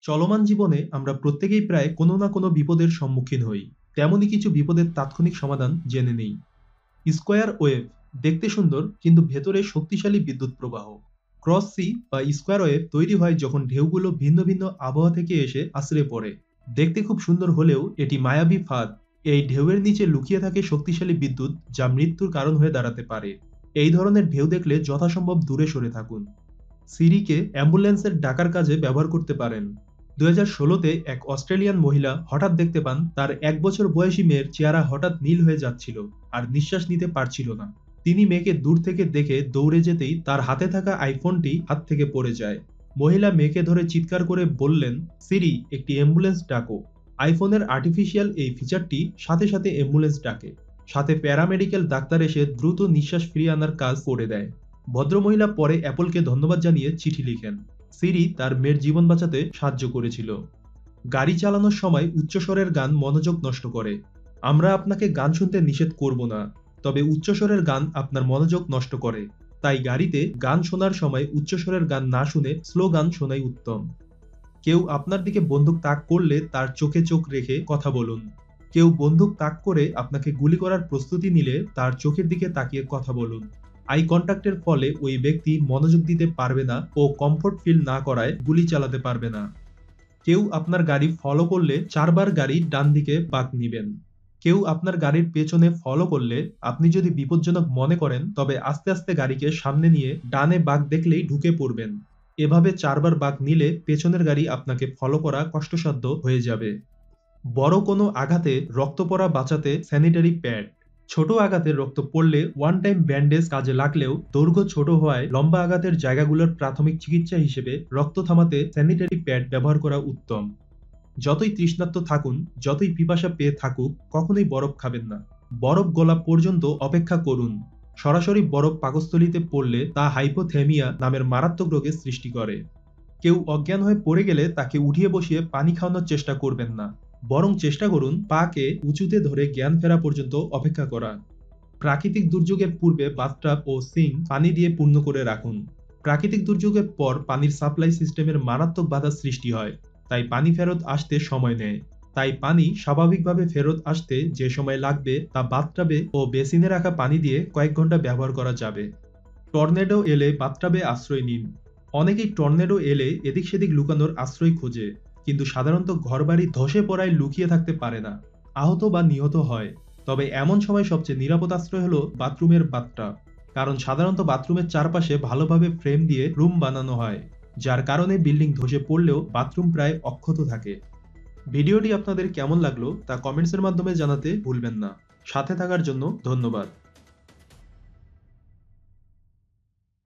চলমান জীবনে আমরা প্রত্যেকেই প্রায় কোনো না কোনো বিপদের সম্মুখীন হই। তেমনই কিছু বিপদের তাৎক্ষণিক সমাধান জেনে নেই। স্কয়ার ওয়েভ দেখতে সুন্দর কিন্তু ভেতরে শক্তিশালী বিদ্যুৎ প্রবাহ। ক্রস সি বা স্কয়ার ওয়েভ তৈরি হয় যখন ঢেউগুলো ভিন্ন ভিন্ন আবহাওয়া থেকে এসে আছড়ে পড়ে। দেখতে খুব সুন্দর হলেও এটি মায়াবী ফাঁদ। এই ঢেউয়ের নিচে লুকিয়ে থাকে শক্তিশালী বিদ্যুৎ যা মৃত্যুর কারণ হয়ে দাঁড়াতে পারে। এই ধরনের ঢেউ দেখলে যথাসম্ভব দূরে সরে থাকুন। সিরিকে অ্যাম্বুলেন্সের ডাকার কাজে ব্যবহার করতে পারেন। 2016-তে এক অস্ট্রেলিয়ান মহিলা হঠাৎ দেখতে পান তার 1 বছর বয়সী মেয়ের চেহারা হঠাৎ নীল হয়ে যাচ্ছিল আর নিঃশ্বাস নিতে পারছিল না। তিনি মেয়েকে দূর থেকে দেখে দৌড়ে যেতেই তার হাতে থাকা আইফোনটি হাত থেকে পড়ে যায়। মহিলা মেয়েকে ধরে চিৎকার করে বললেন, সিরি একটি অ্যাম্বুলেন্স ডাকো। আইফোনের আর্টিফিশিয়াল এই ফিচারটি সাথে সাথে অ্যাম্বুলেন্স ডাকে। সাথে প্যারামেডিক্যাল ডাক্তার এসে দ্রুত নিঃশ্বাস ফিরিয়ে আনার কাজ করে দেয়। ভদ্রমহিলা পরে অ্যাপলকে ধন্যবাদ জানিয়ে চিঠি লিখেন। সিরি তার মেয়ের জীবন বাঁচাতে সাহায্য করেছিল। গাড়ি চালানোর সময় উচ্চস্বরের গান মনোযোগ নষ্ট করে। আমরা আপনাকে গান শুনতে নিষেধ করব না, তবে উচ্চস্বরের গান আপনার মনোযোগ নষ্ট করে। তাই গাড়িতে গান শোনার সময় উচ্চস্বরের গান না শুনে স্লো গান শোনাই উত্তম। কেউ আপনার দিকে বন্দুক তাক করলে তার চোখে চোখ রেখে কথা বলুন। কেউ বন্দুক তাক করে আপনাকে গুলি করার প্রস্তুতি নিলে তার চোখের দিকে তাকিয়ে কথা বলুন। আই কন্টাক্টের ফলে ওই ব্যক্তি মনোযোগ দিতে পারবে না ও কমফোর্ট ফিল না করায় গুলি চালাতে পারবে না। কেউ আপনার গাড়ি ফলো করলে 4 বার গাড়ি ডান দিকে বাঁক নিবেন। কেউ আপনার গাড়ির পেছনে ফলো করলে আপনি যদি বিপজ্জনক মনে করেন তবে আস্তে আস্তে গাড়িকে সামনে নিয়ে ডানে বাঁক দেখলেই ঢুকে পড়বেন। এভাবে 4 বার বাঁক নিলে পেছনের গাড়ি আপনাকে ফলো করা কষ্টসাধ্য হয়ে যাবে। বড় কোনো আঘাতে রক্ত পড়া বাঁচাতে স্যানিটারি প্যাড। ছোট আঘাতে রক্ত পড়লে ওয়ান টাইম ব্যান্ডেজ কাজে লাগলেও দৈর্ঘ্য ছোট হওয়ায় লম্বা আঘাতের জায়গাগুলোর প্রাথমিক চিকিৎসা হিসেবে রক্ত থামাতে স্যানিটারি প্যাড ব্যবহার করা উত্তম। যতই তৃষ্ণার্ত থাকুন, যতই পিপাসা পেয়ে থাকুক, কখনোই বরফ খাবেন না। বরফ গলা পর্যন্ত অপেক্ষা করুন। সরাসরি বরফ পাকস্থলীতে পড়লে তা হাইপোথেমিয়া নামের মারাত্মক রোগের সৃষ্টি করে। কেউ অজ্ঞান হয়ে পড়ে গেলে তাকে উঠিয়ে বসিয়ে পানি খাওয়ানোর চেষ্টা করবেন না, বরং চেষ্টা করুন পাকে উঁচুতে ধরে জ্ঞান ফেরা পর্যন্ত অপেক্ষা করা। প্রাকৃতিক দুর্যোগের পূর্বে বাথটাব ও সিঙ্ক পানি দিয়ে পূর্ণ করে রাখুন। প্রাকৃতিক দুর্যোগের পর পানির সাপ্লাই সিস্টেমের মারাত্মক বাধা সৃষ্টি হয়, তাই পানি ফেরত আসতে সময় নেয়। তাই পানি স্বাভাবিকভাবে ফেরত আসতে যে সময় লাগবে তা বাথটাবে ও বেসিনে রাখা পানি দিয়ে কয়েক ঘন্টা ব্যবহার করা যাবে। টর্নেডো এলে বাথটাবে আশ্রয় নিন। অনেকেই টর্নেডো এলে এদিক সেদিক লুকানোর আশ্রয় খোঁজে, কিন্তু সাধারণত ঘরবাড়ি ধসে পড়ায় লুকিয়ে থাকতে পারে না, আহত বা নিহত হয়। তবে এমন সময় সবচেয়ে নিরাপদ আশ্রয় হলো বাথরুমের বাথটাব। কারণ সাধারণত বাথরুমের চারপাশে ভালোভাবে ফ্রেম দিয়ে রুম বানানো হয়, যার কারণে বিল্ডিং ধসে পড়লেও বাথরুম প্রায় অক্ষত থাকে। ভিডিওটি আপনাদের কেমন লাগলো তা কমেন্টসের মাধ্যমে জানাতে ভুলবেন না। সাথে থাকার জন্য ধন্যবাদ।